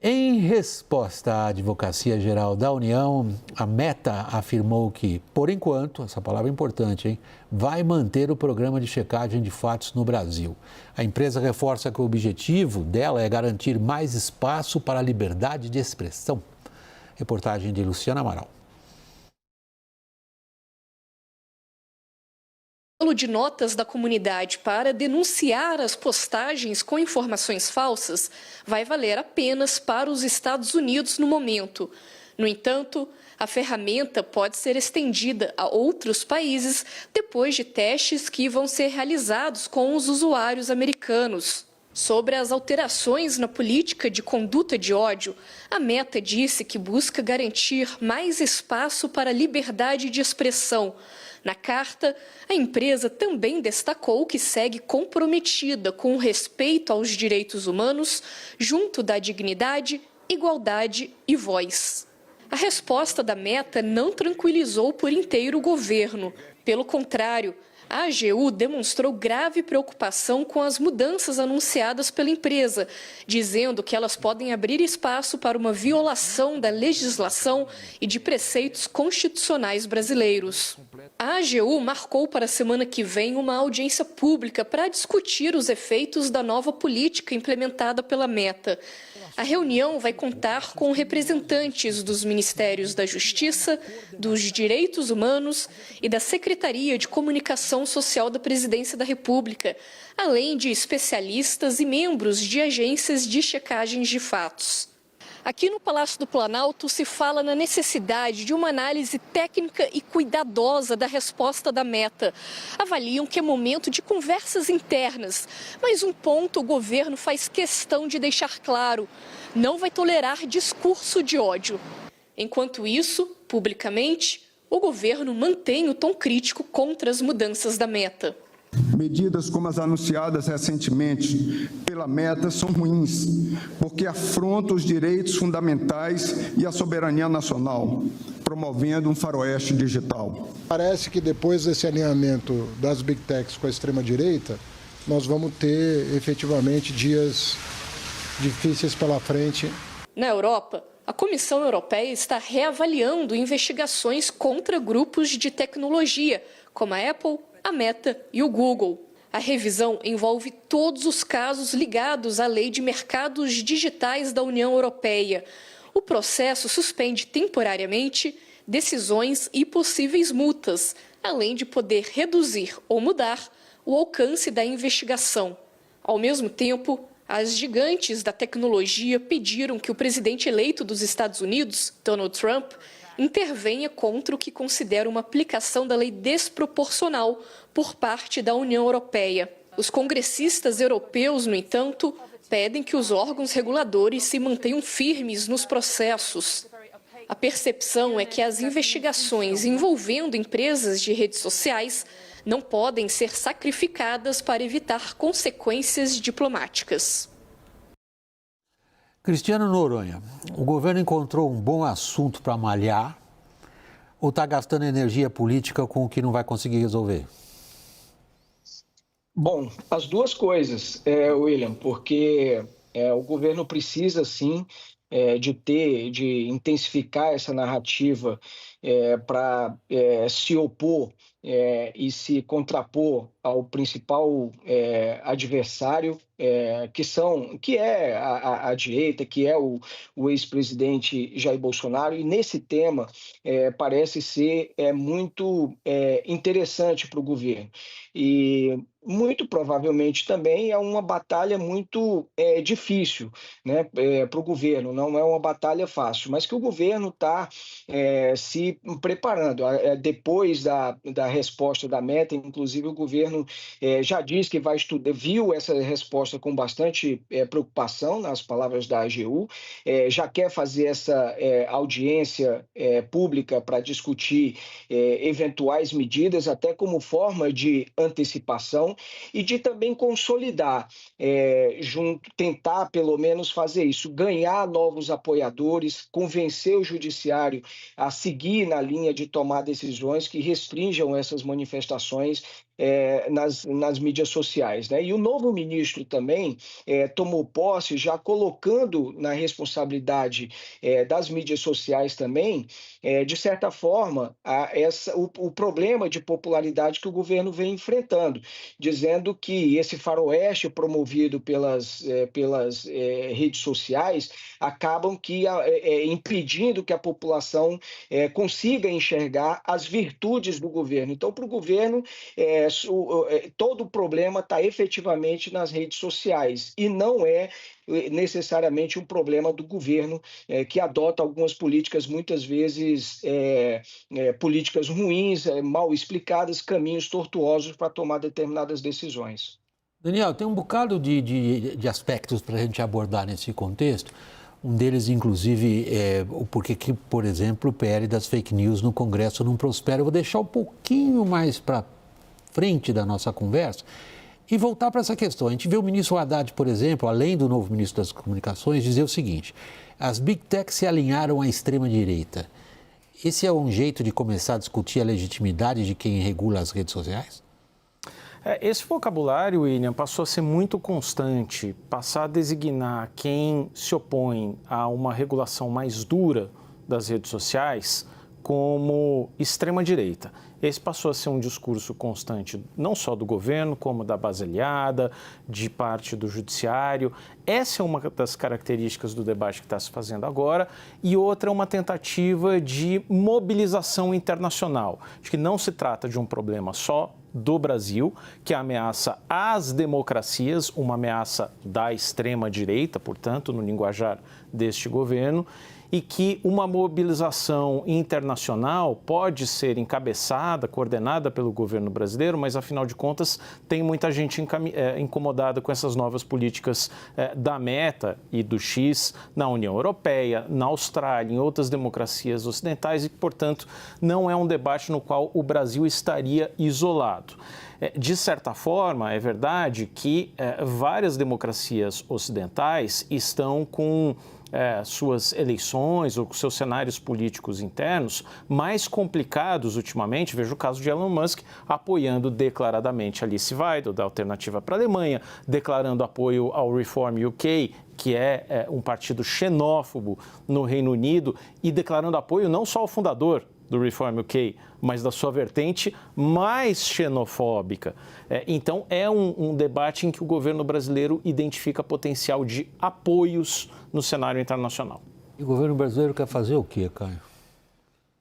Em resposta à Advocacia Geral da União, a Meta afirmou que, por enquanto, essa palavra é importante, hein, vai manter o programa de checagem de fatos no Brasil. A empresa reforça que o objetivo dela é garantir mais espaço para a liberdade de expressão. Reportagem de Luciana Amaral. De notas da comunidade para denunciar as postagens com informações falsas vai valer apenas para os Estados Unidos no momento. No entanto, a ferramenta pode ser estendida a outros países depois de testes que vão ser realizados com os usuários americanos. Sobre as alterações na política de conduta de ódio, a Meta disse que busca garantir mais espaço para a liberdade de expressão. Na carta, a empresa também destacou que segue comprometida com o respeito aos direitos humanos, junto da dignidade, igualdade e voz. A resposta da Meta não tranquilizou por inteiro o governo. Pelo contrário, a AGU demonstrou grave preocupação com as mudanças anunciadas pela empresa, dizendo que elas podem abrir espaço para uma violação da legislação e de preceitos constitucionais brasileiros. A AGU marcou para a semana que vem uma audiência pública para discutir os efeitos da nova política implementada pela Meta. A reunião vai contar com representantes dos Ministérios da Justiça, dos Direitos Humanos e da Secretaria de Comunicação Social da Presidência da República, além de especialistas e membros de agências de checagens de fatos. Aqui no Palácio do Planalto se fala na necessidade de uma análise técnica e cuidadosa da resposta da Meta. Avaliam que é momento de conversas internas, mas um ponto o governo faz questão de deixar claro: não vai tolerar discurso de ódio. Enquanto isso, publicamente, o governo mantém o tom crítico contra as mudanças da Meta. Medidas como as anunciadas recentemente pela Meta são ruins, porque afrontam os direitos fundamentais e a soberania nacional, promovendo um faroeste digital. Parece que depois desse alinhamento das Big Techs com a extrema-direita, nós vamos ter efetivamente dias difíceis pela frente. Na Europa, a Comissão Europeia está reavaliando investigações contra grupos de tecnologia, como a Apple, a Meta e o Google. A revisão envolve todos os casos ligados à Lei de Mercados Digitais da União Europeia. O processo suspende temporariamente decisões e possíveis multas, além de poder reduzir ou mudar o alcance da investigação. Ao mesmo tempo, as gigantes da tecnologia pediram que o presidente eleito dos Estados Unidos, Donald Trump, intervenha contra o que considera uma aplicação da lei desproporcional por parte da União Europeia. Os congressistas europeus, no entanto, pedem que os órgãos reguladores se mantenham firmes nos processos. A percepção é que as investigações envolvendo empresas de redes sociais não podem ser sacrificadas para evitar consequências diplomáticas. Cristiano Noronha, o governo encontrou um bom assunto para malhar ou está gastando energia política com o que não vai conseguir resolver? Bom, as duas coisas, William, porque o governo precisa, sim, de intensificar essa narrativa para se opor e se contrapor ao principal adversário, que é a direita, que é o ex-presidente Jair Bolsonaro, e nesse tema parece ser muito interessante para o governo. E muito provavelmente também é uma batalha muito difícil, né, para o governo, não é uma batalha fácil, mas que o governo está se preparando. Depois da resposta da Meta, inclusive o governo já disse que vai estudar, viu essa resposta com bastante preocupação, nas palavras da AGU, já quer fazer essa audiência pública para discutir eventuais medidas, até como forma de antecipação e de também consolidar, tentar pelo menos fazer isso, ganhar novos apoiadores, convencer o judiciário a seguir na linha de tomar decisões que restringam essas manifestações nas mídias sociais, né? E o novo ministro também tomou posse já colocando na responsabilidade das mídias sociais também, de certa forma, o problema de popularidade que o governo vem enfrentando, dizendo que esse faroeste promovido pelas redes sociais acabam impedindo que a população consiga enxergar as virtudes do governo. Então, para o governo, todo o problema está efetivamente nas redes sociais e não é necessariamente um problema do governo que adota algumas políticas, muitas vezes políticas ruins, mal explicadas, caminhos tortuosos para tomar determinadas decisões. Daniel, tem um bocado de aspectos para a gente abordar nesse contexto. Um deles, inclusive, é o porquê que, por exemplo, o PL das fake news no Congresso não prospera. Eu vou deixar um pouquinho mais para frente da nossa conversa e voltar para essa questão. A gente vê o ministro Haddad, por exemplo, além do novo ministro das Comunicações, dizer o seguinte: as Big Techs se alinharam à extrema-direita. Esse é um jeito de começar a discutir a legitimidade de quem regula as redes sociais? Esse vocabulário, William, passou a ser muito constante, passar a designar quem se opõe a uma regulação mais dura das redes sociais como extrema-direita. Esse passou a ser um discurso constante, não só do governo, como da base aliada, de parte do judiciário. Essa é uma das características do debate que está se fazendo agora, e outra é uma tentativa de mobilização internacional. Acho que não se trata de um problema só do Brasil, que ameaça as democracias, uma ameaça da extrema-direita, portanto, no linguajar deste governo, e que uma mobilização internacional pode ser encabeçada, coordenada pelo governo brasileiro, mas, afinal de contas, tem muita gente incomodada com essas novas políticas da Meta e do X na União Europeia, na Austrália, em outras democracias ocidentais e, portanto, não é um debate no qual o Brasil estaria isolado. De certa forma, é verdade que várias democracias ocidentais estão com suas eleições ou seus cenários políticos internos mais complicados ultimamente. Veja o caso de Elon Musk apoiando declaradamente Alice Weidel, da Alternativa para a Alemanha, declarando apoio ao Reform UK, que é um partido xenófobo no Reino Unido, e declarando apoio não só ao fundador do Reform UK, mas da sua vertente mais xenofóbica. Então, é um debate em que o governo brasileiro identifica potencial de apoios no cenário internacional. E o governo brasileiro quer fazer o quê, Caio?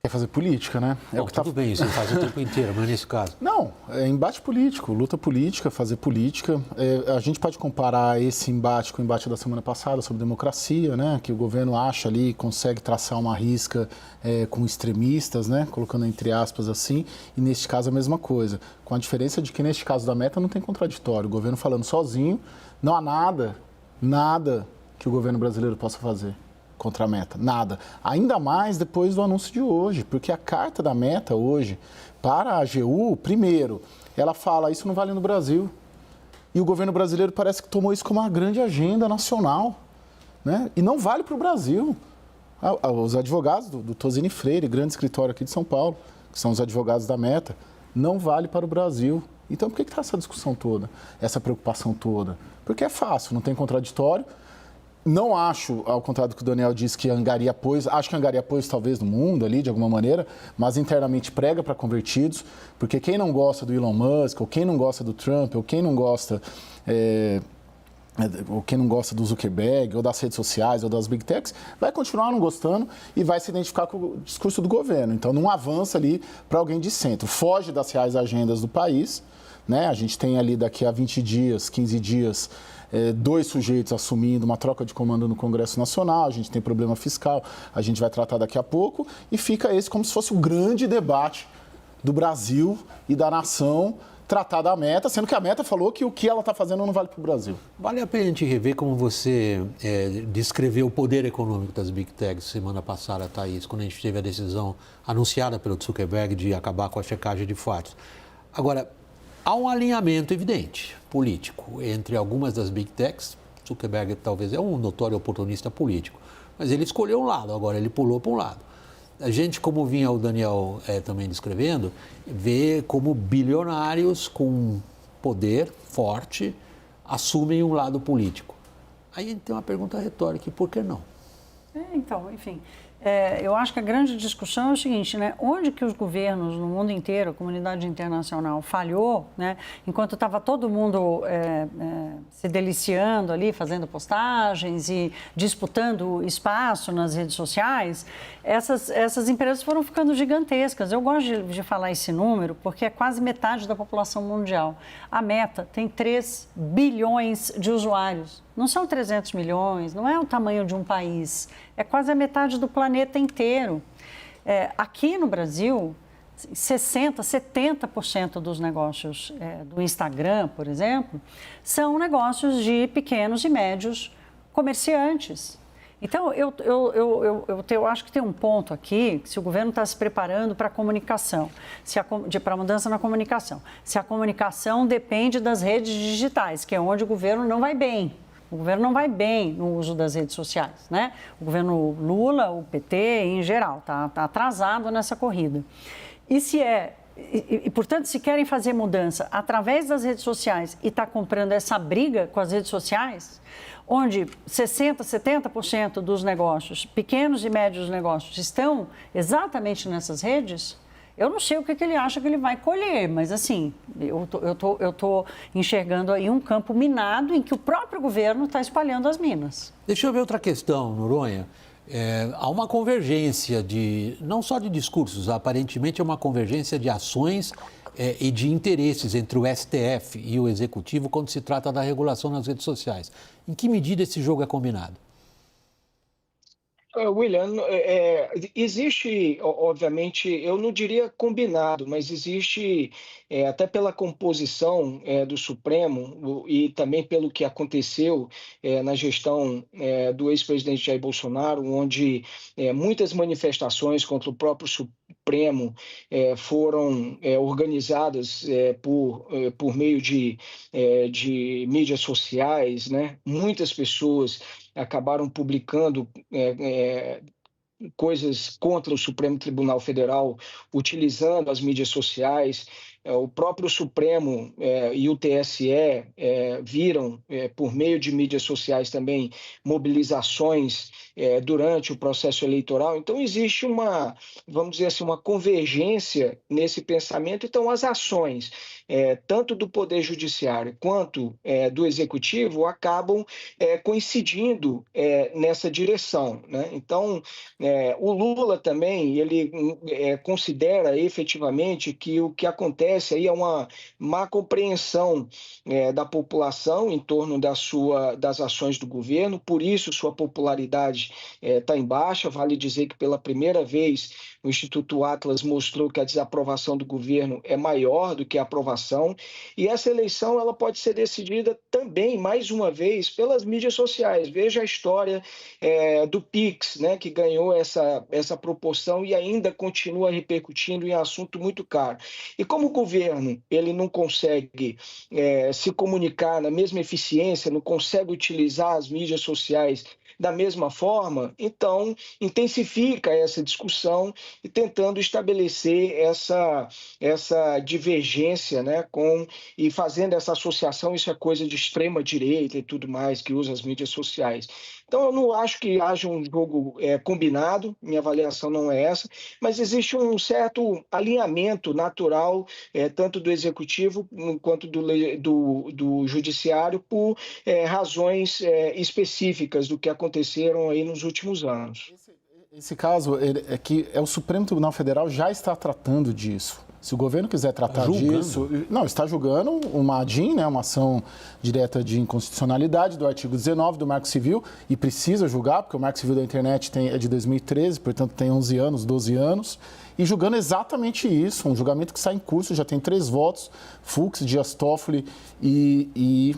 Quer fazer política, né? Bom, tudo bem, isso faz o tempo inteiro, mas nesse caso... Não, é embate político, luta política, fazer política. A gente pode comparar esse embate com o embate da semana passada sobre democracia, né? Que o governo acha ali, consegue traçar uma risca com extremistas, né? Colocando entre aspas assim, e neste caso a mesma coisa. Com a diferença de que neste caso da Meta não tem contraditório. O governo falando sozinho, não há nada que o governo brasileiro possa fazer contra a Meta, nada. Ainda mais depois do anúncio de hoje, porque a carta da Meta hoje para a AGU, primeiro, ela fala isso não vale no Brasil. E o governo brasileiro parece que tomou isso como uma grande agenda nacional, né? E não vale para o Brasil. Os advogados do Tosini Freire, grande escritório aqui de São Paulo, que são os advogados da Meta, não vale para o Brasil. Então por que está essa discussão toda, essa preocupação toda? Porque é fácil, não tem contraditório. Não acho, ao contrário do que o Daniel disse, que angaria apoios, acho que angaria apoios talvez no mundo ali, de alguma maneira, mas internamente prega para convertidos, porque quem não gosta do Elon Musk, ou quem não gosta do Trump, ou quem não gosta do Zuckerberg, ou das redes sociais, ou das Big Techs, vai continuar não gostando e vai se identificar com o discurso do governo. Então não avança ali para alguém de centro, foge das reais agendas do país, né? A gente tem ali daqui a 20 dias, 15 dias, 2 sujeitos assumindo uma troca de comando no Congresso Nacional, a gente tem problema fiscal, a gente vai tratar daqui a pouco, e fica esse como se fosse o grande debate do Brasil e da nação tratar da Meta, sendo que a Meta falou que o que ela está fazendo não vale para o Brasil. Vale a pena a gente rever como você descreveu o poder econômico das Big Techs semana passada, Thaís, quando a gente teve a decisão anunciada pelo Zuckerberg de acabar com a checagem de fatos. Agora, há um alinhamento evidente, político, entre algumas das Big Techs. Zuckerberg talvez é um notório oportunista político, mas ele escolheu um lado, agora ele pulou para um lado. A gente, como vinha o Daniel também descrevendo, vê como bilionários com poder forte assumem um lado político. Aí a gente tem uma pergunta retórica, e por que não? Então, enfim, eu acho que a grande discussão é o seguinte, né? Onde que os governos no mundo inteiro, a comunidade internacional falhou, né? Enquanto estava todo mundo se deliciando ali, fazendo postagens e disputando espaço nas redes sociais, essas empresas foram ficando gigantescas. Eu gosto de falar esse número porque é quase metade da população mundial. A Meta tem 3 bilhões de usuários. Não são 300 milhões, não é o tamanho de um país, é quase a metade do planeta inteiro. Aqui no Brasil, 60%, 70% dos negócios do Instagram, por exemplo, são negócios de pequenos e médios comerciantes. Então, eu acho que tem um ponto aqui, que se o governo está se preparando para a comunicação, para a mudança na comunicação, se a comunicação depende das redes digitais, que é onde o governo não vai bem. O governo não vai bem no uso das redes sociais, né? O governo Lula, o PT em geral, está atrasado nessa corrida. E, portanto, se querem fazer mudança através das redes sociais e está comprando essa briga com as redes sociais, onde 60%, 70% dos negócios, pequenos e médios negócios, estão exatamente nessas redes, eu não sei o que ele acha que ele vai colher, mas assim, eu tô enxergando aí um campo minado em que o próprio governo está espalhando as minas. Deixa eu ver outra questão, Noronha. Há uma convergência não só de discursos, aparentemente é uma convergência de ações e de interesses entre o STF e o Executivo quando se trata da regulação nas redes sociais. Em que medida esse jogo é combinado? William, existe, obviamente, eu não diria combinado, mas existe, até pela composição do Supremo e também pelo que aconteceu na gestão do ex-presidente Jair Bolsonaro, onde muitas manifestações contra o próprio Supremo foram organizadas por meio de mídias sociais, né? Muitas pessoas acabaram publicando coisas contra o Supremo Tribunal Federal, utilizando as mídias sociais. O próprio Supremo e o TSE viram, por meio de mídias sociais também, mobilizações durante o processo eleitoral. Então, existe vamos dizer assim, uma convergência nesse pensamento. Então, as ações, tanto do Poder Judiciário quanto do Executivo, acabam coincidindo nessa direção, né? Então, o Lula também, ele considera efetivamente que o que acontece aí é uma má compreensão da população em torno das ações do governo, por isso sua popularidade está em baixa. Vale dizer que pela primeira vez o Instituto Atlas mostrou que a desaprovação do governo é maior do que a aprovação, e essa eleição ela pode ser decidida também, mais uma vez, pelas mídias sociais. Veja a história do Pix, né, que ganhou essa proporção e ainda continua repercutindo em assunto muito caro. E como o governo ele não consegue se comunicar na mesma eficiência, não consegue utilizar as mídias sociais da mesma forma, então intensifica essa discussão e tentando estabelecer essa divergência, né, e fazendo essa associação. Isso é coisa de extrema direita e tudo mais, que usa as mídias sociais. Então, eu não acho que haja um jogo combinado, minha avaliação não é essa, mas existe um certo alinhamento natural, tanto do Executivo quanto do Judiciário, por razões específicas do que aconteceram aí nos últimos anos. Esse caso é que o Supremo Tribunal Federal já está tratando disso. Se o governo quiser tratar disso... Não, está julgando uma ADIM, né, uma ação direta de inconstitucionalidade do artigo 19 do Marco Civil, e precisa julgar, porque o Marco Civil da Internet é de 2013, portanto tem 11 anos, 12 anos, e julgando exatamente isso, um julgamento que está em curso, já tem 3 votos, Fux, Dias Toffoli e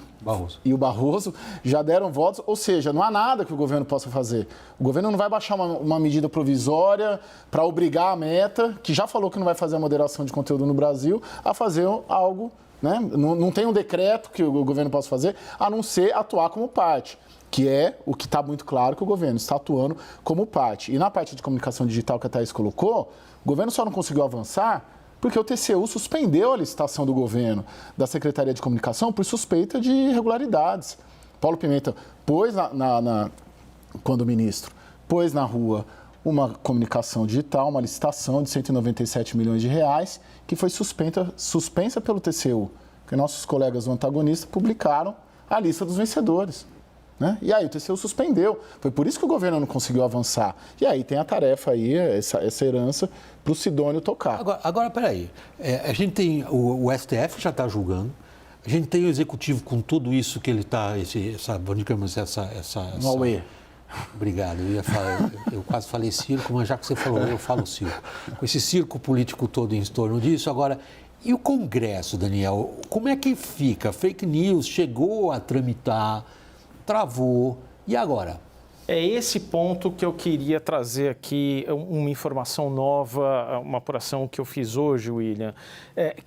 o Barroso já deram votos, ou seja, não há nada que o governo possa fazer. O governo não vai baixar uma medida provisória para obrigar a Meta, que já falou que não vai fazer a moderação de conteúdo no Brasil, a fazer algo, né? Não tem um decreto que o governo possa fazer, a não ser atuar como parte. que é o que está muito claro que o governo está atuando como parte. E na parte de comunicação digital que a Thaís colocou, o governo só não conseguiu avançar porque o TCU suspendeu a licitação do governo, da Secretaria de Comunicação, por suspeita de irregularidades. Paulo Pimenta pôs quando ministro, pôs na rua uma comunicação digital, uma licitação de 197 milhões de reais, que foi suspensa pelo TCU, que nossos colegas do antagonista publicaram a lista dos vencedores. Né? E aí o TCU suspendeu. Foi por isso que o governo não conseguiu avançar. E aí tem a tarefa aí, essa herança, para o Sidônio tocar. Agora peraí. A gente tem o STF já está julgando. A gente tem o Executivo com tudo isso que ele está, Huawei. Obrigado. Eu quase falei circo, mas já que você falou, eu falo circo. Com esse circo político todo em torno disso. Agora, e o Congresso, Daniel? Como é que fica? Fake news chegou a tramitar, travou, e agora? É esse ponto que eu queria trazer aqui, uma informação nova, uma apuração que eu fiz hoje, William,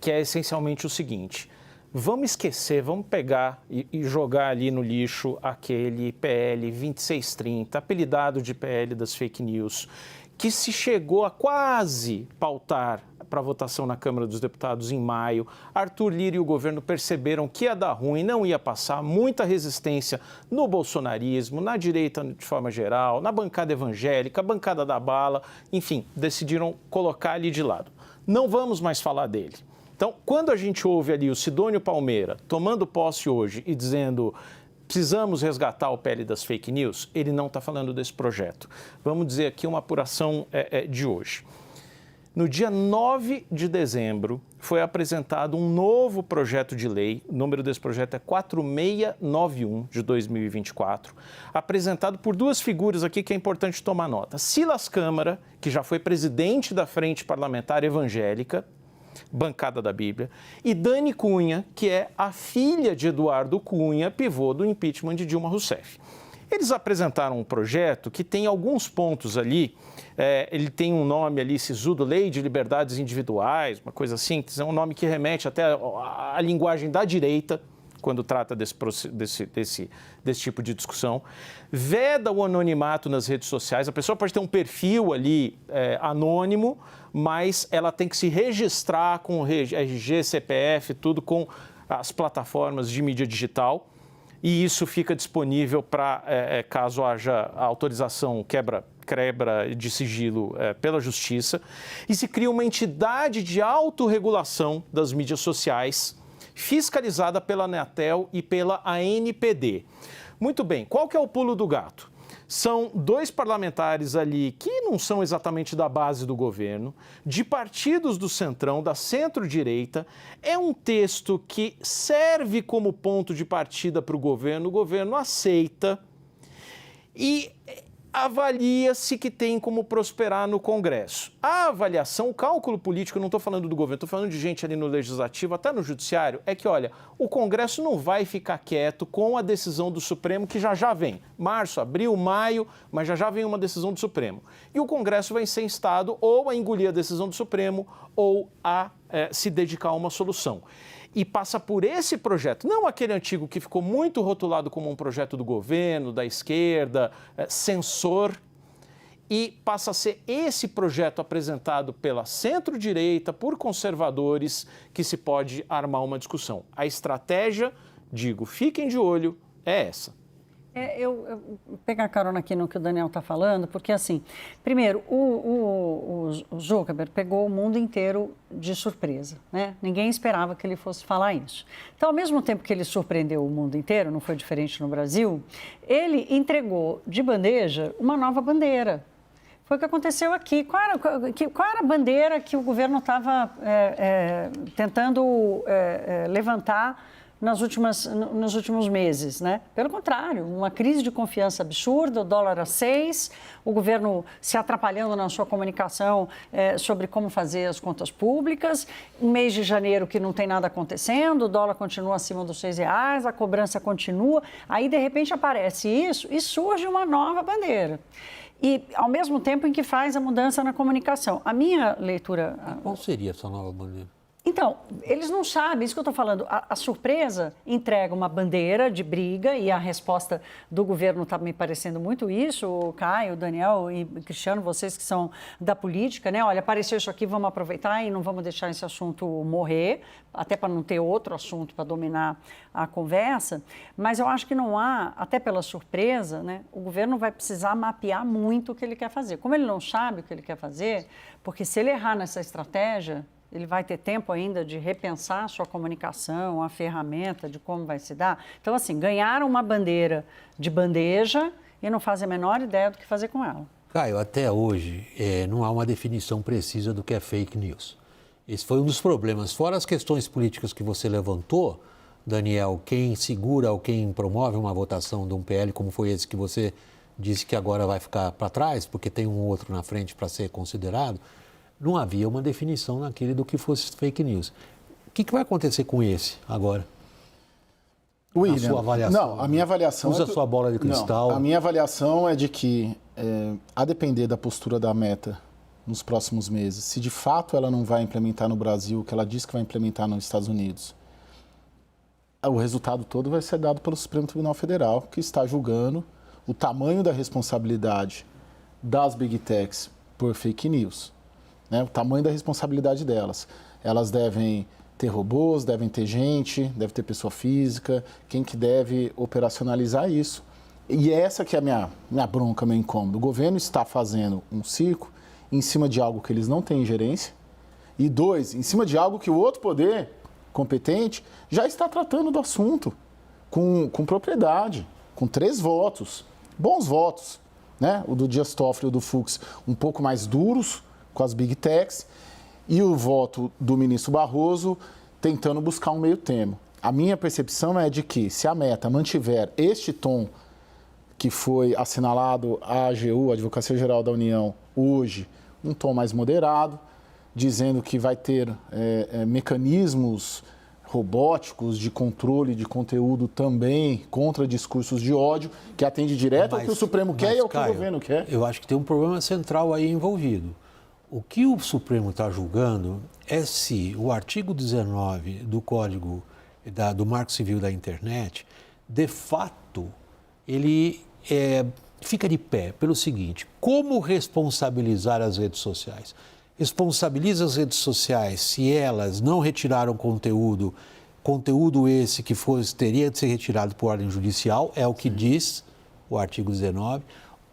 que é essencialmente o seguinte: vamos esquecer, vamos pegar e jogar ali no lixo aquele PL 2630, apelidado de PL das fake news, que se chegou a quase pautar para votação na Câmara dos Deputados em maio. Arthur Lira e o governo perceberam que ia dar ruim, não ia passar, muita resistência no bolsonarismo, na direita de forma geral, na bancada evangélica, bancada da bala, enfim, decidiram colocar ali de lado. Não vamos mais falar dele. Então, quando a gente ouve ali o Sidônio Palmeira tomando posse hoje e dizendo precisamos resgatar o PL das fake news, ele não está falando desse projeto. Vamos dizer aqui uma apuração de hoje. No dia 9 de dezembro, foi apresentado um novo projeto de lei, o número desse projeto é 4691 de 2024, apresentado por duas figuras aqui que é importante tomar nota. Silas Câmara, que já foi presidente da Frente Parlamentar Evangélica, bancada da Bíblia, e Dani Cunha, que é a filha de Eduardo Cunha, pivô do impeachment de Dilma Rousseff. Eles apresentaram um projeto que tem alguns pontos ali, ele tem um nome ali, sisudo, Lei de Liberdades Individuais, uma coisa assim, que é um nome que remete até à linguagem da direita, quando trata desse tipo de discussão. Veda o anonimato nas redes sociais, a pessoa pode ter um perfil ali anônimo, mas ela tem que se registrar com RG, CPF, tudo com as plataformas de mídia digital. E isso fica disponível para, caso haja autorização, quebra de sigilo pela Justiça. E se cria uma entidade de autorregulação das mídias sociais, fiscalizada pela Anatel e pela ANPD. Muito bem, qual que é o pulo do gato? São dois parlamentares ali que não são exatamente da base do governo, de partidos do centrão, da centro-direita. É um texto que serve como ponto de partida para o governo aceita e avalia-se que tem como prosperar no Congresso. A avaliação, o cálculo político, eu não estou falando do governo, estou falando de gente ali no Legislativo, até no Judiciário, é que, olha, o Congresso não vai ficar quieto com a decisão do Supremo, que já vem. Março, abril, maio, mas já vem uma decisão do Supremo. E o Congresso vai ser instado ou a engolir a decisão do Supremo ou a se dedicar a uma solução. E passa por esse projeto, não aquele antigo que ficou muito rotulado como um projeto do governo, da esquerda, censor, e passa a ser esse projeto apresentado pela centro-direita, por conservadores, que se pode armar uma discussão. A estratégia, digo, fiquem de olho, é essa. Eu pegar carona aqui no que o Daniel está falando, porque assim, primeiro, o Zuckerberg pegou o mundo inteiro de surpresa, né? Ninguém esperava que ele fosse falar isso. Então, ao mesmo tempo que ele surpreendeu o mundo inteiro, não foi diferente no Brasil, ele entregou de bandeja uma nova bandeira. Foi o que aconteceu aqui. Qual era a bandeira que o governo estava tentando levantar nos últimos meses, né? Pelo contrário, uma crise de confiança absurda, o dólar a 6, o governo se atrapalhando na sua comunicação sobre como fazer as contas públicas, um mês de janeiro que não tem nada acontecendo, o dólar continua acima dos R$6, a cobrança continua, aí de repente aparece isso e surge uma nova bandeira. E ao mesmo tempo em que faz a mudança na comunicação. A minha leitura... Qual seria essa nova bandeira? Então, eles não sabem, isso que eu estou falando. A surpresa entrega uma bandeira de briga e a resposta do governo está me parecendo muito isso. O Caio, o Daniel e o Cristiano, vocês que são da política, né? Olha, apareceu isso aqui, vamos aproveitar e não vamos deixar esse assunto morrer, até para não ter outro assunto para dominar a conversa. Mas eu acho que não há, até pela surpresa, né? O governo vai precisar mapear muito o que ele quer fazer. Como ele não sabe o que ele quer fazer, porque se ele errar nessa estratégia, ele vai ter tempo ainda de repensar a sua comunicação, a ferramenta de como vai se dar. Então, assim, ganharam uma bandeira de bandeja e não fazem a menor ideia do que fazer com ela. Caio, até hoje não há uma definição precisa do que é fake news. Esse foi um dos problemas. Fora as questões políticas que você levantou, Daniel, quem segura ou quem promove uma votação de um PL, como foi esse que você disse que agora vai ficar para trás, porque tem um outro na frente para ser considerado, não havia uma definição naquele do que fosse fake news. O que vai acontecer com esse agora? William, a sua avaliação? Não, a minha avaliação... Usa a sua bola de cristal. Não, a minha avaliação é de que, a depender da postura da Meta nos próximos meses, se de fato ela não vai implementar no Brasil o que ela diz que vai implementar nos Estados Unidos, o resultado todo vai ser dado pelo Supremo Tribunal Federal, que está julgando o tamanho da responsabilidade das Big Techs por fake news. Né, o tamanho da responsabilidade delas. Elas devem ter robôs, devem ter gente, deve ter pessoa física, quem que deve operacionalizar isso. E essa que é a minha bronca, meu incômodo. O governo está fazendo um circo em cima de algo que eles não têm ingerência e, dois, em cima de algo que o outro poder competente já está tratando do assunto com propriedade, com 3 votos, bons votos, né? O do Dias Toffoli e o do Fux um pouco mais duros, com as Big Techs, e o voto do ministro Barroso tentando buscar um meio termo. A minha percepção é de que, se a Meta mantiver este tom que foi assinalado à AGU, a Advocacia Geral da União, hoje, um tom mais moderado, dizendo que vai ter mecanismos robóticos de controle de conteúdo também contra discursos de ódio, que atende direto ao que o Supremo quer e ao que o governo quer. Eu acho que tem um problema central aí envolvido. O que o Supremo está julgando é se o artigo 19 do Código do Marco Civil da Internet, de fato, ele fica de pé pelo seguinte: como responsabilizar as redes sociais? Responsabiliza as redes sociais se elas não retiraram conteúdo esse que teria de ser retirado por ordem judicial, é o que diz o artigo 19,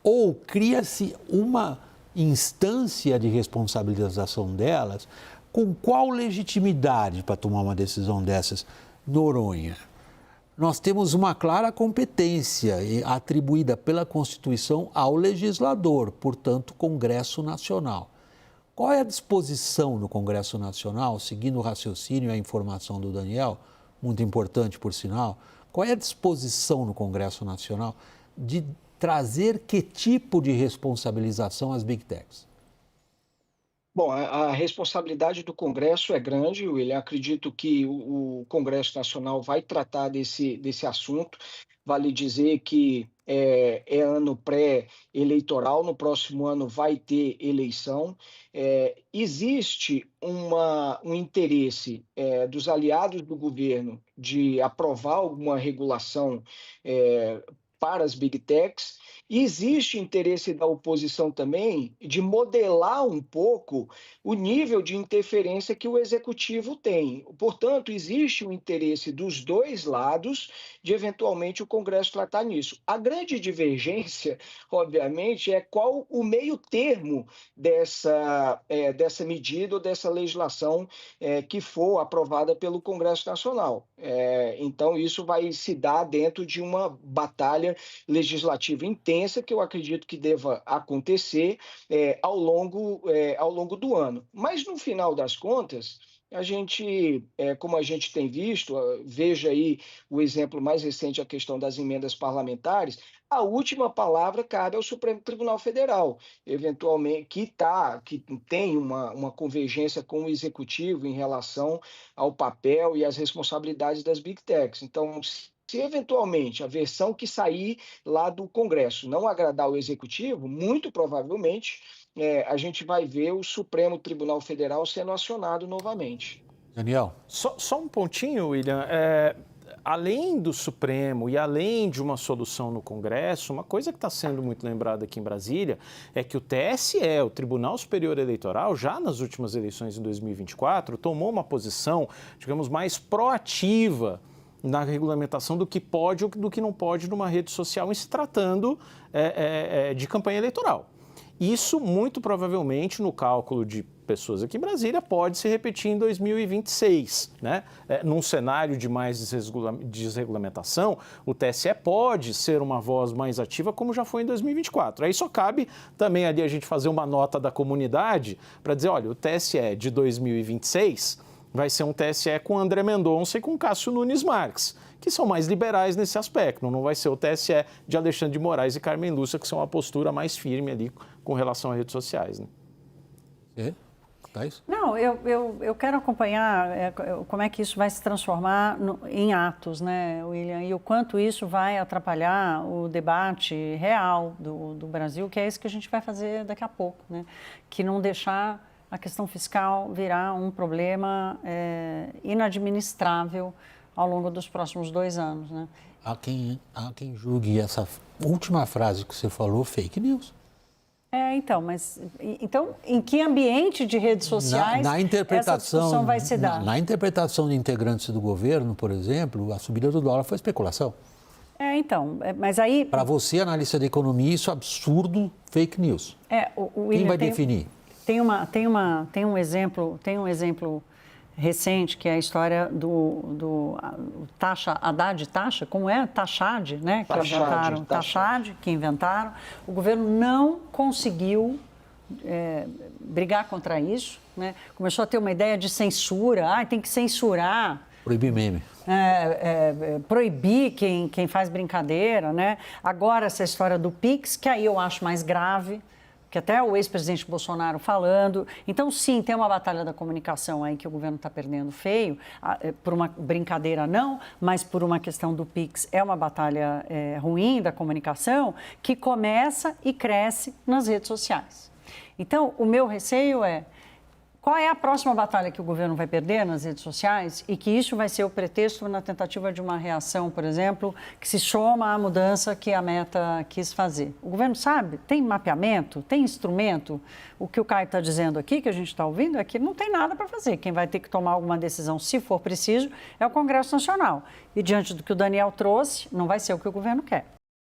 ou cria-se uma instância de responsabilização delas, com qual legitimidade para tomar uma decisão dessas? Noronha, nós temos uma clara competência atribuída pela Constituição ao legislador, portanto, Congresso Nacional. Qual é a disposição no Congresso Nacional, seguindo o raciocínio e a informação do Daniel, muito importante por sinal, qual é a disposição no Congresso Nacional de trazer que tipo de responsabilização às Big Techs? Bom, a responsabilidade do Congresso é grande, William. Acredito que o Congresso Nacional vai tratar desse assunto. Vale dizer que é ano pré-eleitoral, no próximo ano vai ter eleição. Existe um interesse dos aliados do governo de aprovar alguma regulação para as Big Techs. E existe interesse da oposição também de modelar um pouco o nível de interferência que o executivo tem. Portanto, existe um interesse dos dois lados de, eventualmente, o Congresso tratar nisso. A grande divergência, obviamente, é qual o meio termo dessa medida ou dessa legislação que for aprovada pelo Congresso Nacional. Então, isso vai se dar dentro de uma batalha legislativa intensa, que eu acredito que deva acontecer ao longo do ano. Mas, no final das contas, a gente, como a gente tem visto, veja aí o exemplo mais recente, a questão das emendas parlamentares, a última palavra cabe ao Supremo Tribunal Federal, eventualmente, que tem uma convergência com o Executivo em relação ao papel e às responsabilidades das Big Techs. Então, se eventualmente a versão que sair lá do Congresso não agradar o Executivo, muito provavelmente a gente vai ver o Supremo Tribunal Federal sendo acionado novamente. Daniel? Só um pontinho, William. Além do Supremo e além de uma solução no Congresso, uma coisa que está sendo muito lembrada aqui em Brasília é que o TSE, o Tribunal Superior Eleitoral, já nas últimas eleições em 2024, tomou uma posição, digamos, mais proativa na regulamentação do que pode ou do que não pode numa rede social em se tratando de campanha eleitoral. Isso, muito provavelmente, no cálculo de pessoas aqui em Brasília, pode se repetir em 2026, né? Num cenário de mais desregulamentação, o TSE pode ser uma voz mais ativa, como já foi em 2024. Aí só cabe também ali a gente fazer uma nota da comunidade para dizer, olha, o TSE de 2026 vai ser um TSE com André Mendonça e com Cássio Nunes Marques, que são mais liberais nesse aspecto. Não vai ser o TSE de Alexandre de Moraes e Carmen Lúcia, que são uma postura mais firme ali com relação às redes sociais, né? Thais? Não, eu quero acompanhar como é que isso vai se transformar em atos, né, William? E o quanto isso vai atrapalhar o debate real do Brasil, que é esse que a gente vai fazer daqui a pouco, né? Que não deixar a questão fiscal virar um problema inadministrável ao longo dos próximos 2 anos, né? Há quem julgue essa última frase que você falou fake news. Então, em que ambiente de redes sociais essa discussão vai se dar? Na interpretação de integrantes do governo, por exemplo, a subida do dólar foi especulação. Mas aí... Para você, analista de economia, isso é absurdo, fake news. Quem vai definir? Tem um exemplo recente, que é a história do taxa, Haddad taxa, como é? Taxad, né? Que inventaram. Taxad, que inventaram. O governo não conseguiu brigar contra isso, né? Começou a ter uma ideia de censura. Tem que censurar. Proibir meme. Proibir quem faz brincadeira, né? Agora, essa história do Pix, que aí eu acho mais grave, que até o ex-presidente Bolsonaro falando. Então, sim, tem uma batalha da comunicação aí que o governo está perdendo feio, por uma brincadeira não, mas por uma questão do Pix. É uma batalha ruim da comunicação que começa e cresce nas redes sociais. Então, o meu receio é, qual é a próxima batalha que o governo vai perder nas redes sociais e que isso vai ser o pretexto na tentativa de uma reação, por exemplo, que se soma à mudança que a Meta quis fazer. O governo sabe, tem mapeamento, tem instrumento. O que o Caio está dizendo aqui, que a gente está ouvindo, é que não tem nada para fazer. Quem vai ter que tomar alguma decisão, se for preciso, é o Congresso Nacional. E diante do que o Daniel trouxe, não vai ser o que o governo quer.